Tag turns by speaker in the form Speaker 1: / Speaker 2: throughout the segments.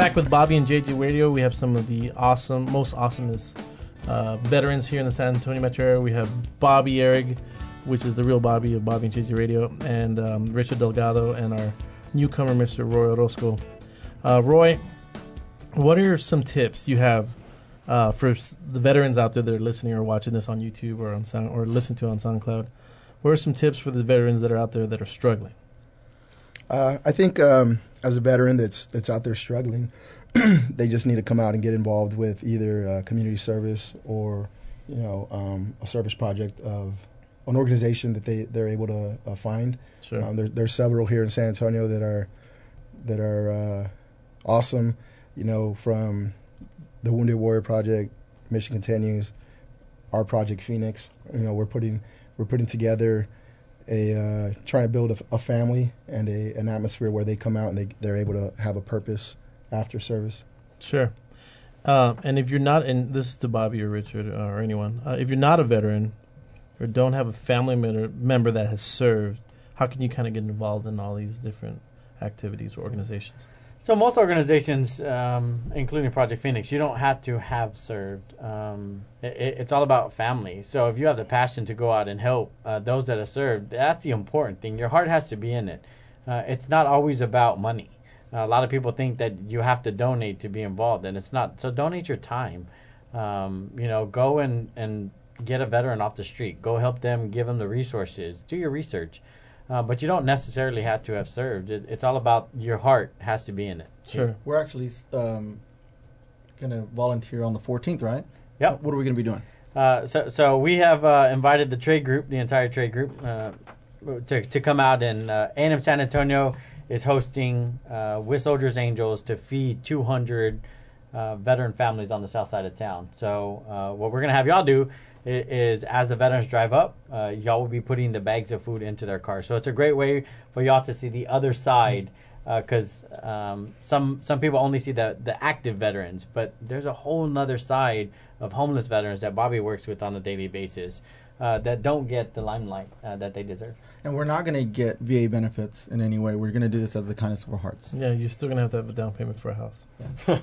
Speaker 1: back with Bobby and JJ Radio. We have some of the most awesomest veterans here in the San Antonio metro area. We have Bobby Eric, which is the real Bobby of Bobby and JJ Radio, and Richard Delgado, and our newcomer, Mr. Roy Orozco. Roy, what are some tips you have for the veterans out there that are listening or watching this on YouTube or on or listening to it on SoundCloud? What are some tips for the veterans that are out there that are struggling?
Speaker 2: I think as a veteran that's out there struggling, they just need to come out and get involved with either community service or a service project of an organization that they're able to find.
Speaker 1: Sure.
Speaker 2: There's several here in San Antonio that are awesome. From the Wounded Warrior Project, Mission Continues, our Project Phoenix. We're putting together trying to build a family and an atmosphere where they come out and they're able to have a purpose after service.
Speaker 1: Sure. And if you're not, and this is to Bobby or Richard or anyone, if you're not a veteran or don't have a family member that has served, how can you kind of get involved in all these different activities or organizations?
Speaker 3: So most organizations, including Project Phoenix, you don't have to have served. It's all about family. So if you have the passion to go out and help those that have served, that's the important thing. Your heart has to be in it. It's not always about money. A lot of people think that you have to donate to be involved, and it's not. So donate your time. Go and get a veteran off the street. Go help them, give them the resources. Do your research. But you don't necessarily have to have served. It's all about your heart has to be in it.
Speaker 1: Sure.
Speaker 4: We're actually going to volunteer on the 14th, right?
Speaker 3: Yep.
Speaker 4: What are we going to be doing?
Speaker 3: So we have invited the Trey Group, the entire Trey Group, to come out, and A&M San Antonio is hosting with Soldiers Angels to feed 200 veteran families on the south side of town. So what we're going to have y'all do is as the veterans drive up, y'all will be putting the bags of food into their cars. So it's a great way for y'all to see the other side, because some people only see the active veterans, but there's a whole nother side of homeless veterans that Bobby works with on a daily basis that don't get the limelight that they deserve.
Speaker 4: And we're not going to get VA benefits in any way. We're going to do this out of the kindness of our hearts.
Speaker 1: Yeah, you're still going to have a down payment for a house.
Speaker 3: Yeah.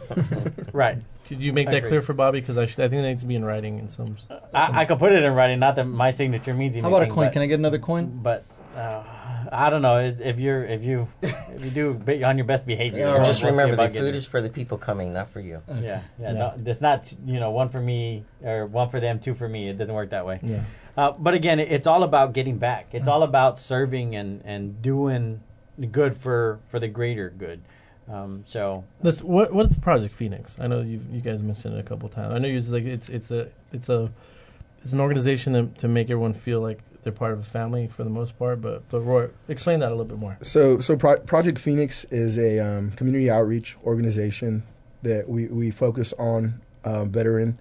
Speaker 3: Right.
Speaker 1: Could you make that clear for Bobby? Because I think that needs to be in writing in some.
Speaker 3: I could put it in writing. Not that my signature means anything.
Speaker 4: How about a coin? Can I get another coin?
Speaker 3: But I don't know. If you do on your best behavior.
Speaker 5: Or just remember, the food is for the people coming, not for you.
Speaker 3: Okay. Yeah. No, it's not one for me or one for them, two for me. It doesn't work that way.
Speaker 1: Yeah.
Speaker 3: But again, it's all about getting back. It's all about serving and doing good for the greater good. So
Speaker 1: what's Project Phoenix? I know you guys mentioned it a couple of times. I know you like it's an organization to make everyone feel like they're part of a family for the most part. But Roy, explain that a little bit more.
Speaker 2: So Project Phoenix is a community outreach organization that we focus on veteran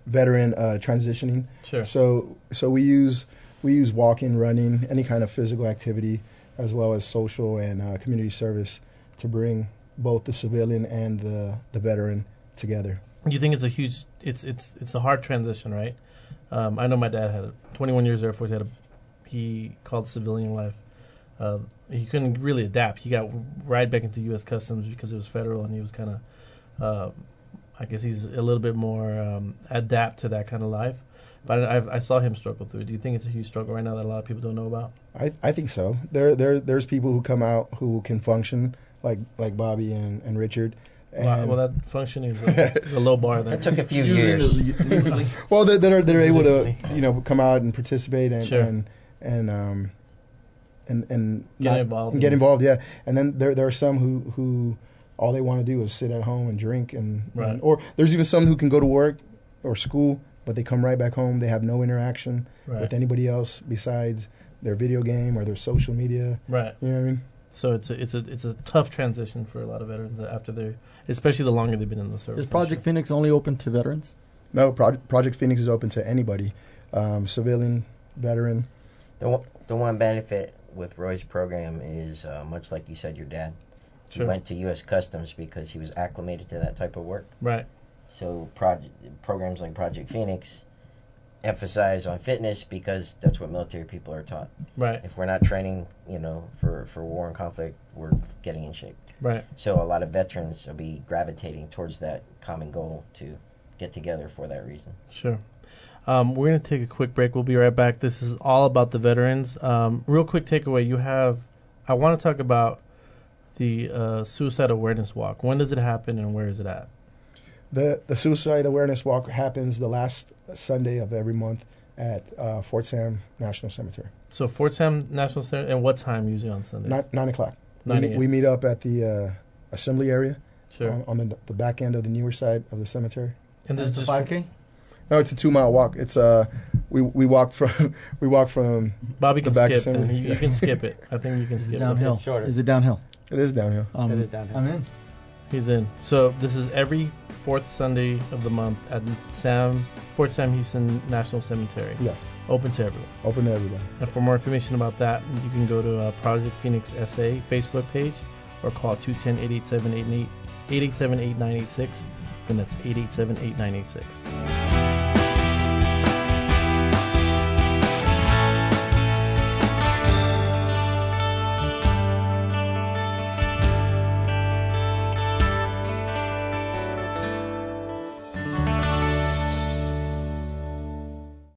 Speaker 2: transitioning.
Speaker 1: Sure.
Speaker 2: So we use walking, running, any kind of physical activity, as well as social and community service to bring both the civilian and the veteran together.
Speaker 1: You think it's a huge, it's a hard transition, right? I know my dad had 21 years Air Force. He called civilian life. He couldn't really adapt. He got right back into U.S. Customs because it was federal, and he was kind of, I guess he's a little bit more adapt to that kind of life. But I saw him struggle through it. Do you think it's a huge struggle right now that a lot of people don't know about?
Speaker 2: I think so. There's people who come out who can function like Bobby and Richard. And
Speaker 1: well, that function is a low bar. Then
Speaker 5: it took a few years.
Speaker 2: Well, they're able to come out and participate and
Speaker 1: sure.
Speaker 2: and
Speaker 1: get involved.
Speaker 2: Yeah, and then there are some who all they want to do is sit at home and drink
Speaker 1: right.
Speaker 2: or there's even some who can go to work or school, but they come right back home. They have no interaction
Speaker 1: right.
Speaker 2: with anybody else besides their video game or their social media.
Speaker 1: Right.
Speaker 2: You know what I mean?
Speaker 1: So it's a tough transition for a lot of veterans after especially the longer they've been in the service.
Speaker 4: Is Project Phoenix only open to veterans?
Speaker 2: No, Project Phoenix is open to anybody, civilian, veteran.
Speaker 5: The one benefit with Roy's program is much like you said, your dad.
Speaker 1: Sure.
Speaker 5: He went to U.S. Customs because he was acclimated to that type of work.
Speaker 1: Right.
Speaker 5: So programs like Project Phoenix, emphasize on fitness because that's what military people are taught.
Speaker 1: Right.
Speaker 5: If we're not training, for war and conflict, we're getting in shape.
Speaker 1: Right.
Speaker 5: So a lot of veterans will be gravitating towards that common goal to get together for that reason.
Speaker 1: Sure. We're going to take a quick break. We'll be right back. This is all about the veterans. Real quick takeaway. I want to talk about the Suicide Awareness Walk. When does it happen and where is it at?
Speaker 2: The Suicide Awareness Walk happens the last Sunday of every month at Fort Sam National Cemetery.
Speaker 1: So Fort Sam National Cemetery, and what time usually on Sundays?
Speaker 2: 9 o'clock.
Speaker 1: 9 a.m.
Speaker 2: We meet up at the assembly area
Speaker 1: Sure.
Speaker 2: on the back end of the newer side of the cemetery.
Speaker 1: And this is
Speaker 4: It's
Speaker 1: just
Speaker 4: a 5K?
Speaker 2: No, it's a 2-mile walk. It's we walk from
Speaker 1: Bobby
Speaker 2: the
Speaker 1: can
Speaker 2: back
Speaker 1: skip.
Speaker 2: assembly.
Speaker 1: Then. You can skip it. I think you can
Speaker 4: Is
Speaker 1: skip
Speaker 4: it
Speaker 1: it.
Speaker 4: downhill?
Speaker 3: It's shorter.
Speaker 4: Is it downhill?
Speaker 2: It is downhill.
Speaker 3: It is downhill.
Speaker 4: I'm in.
Speaker 1: He's in. So this is every fourth Sunday of the month at Fort Sam Houston National Cemetery.
Speaker 2: Yes,
Speaker 1: Open to everyone.
Speaker 2: open to everybody.
Speaker 1: And for more information about that, you can go to Project Phoenix SA Facebook page or call 210-887-8986. And that's 887-8986.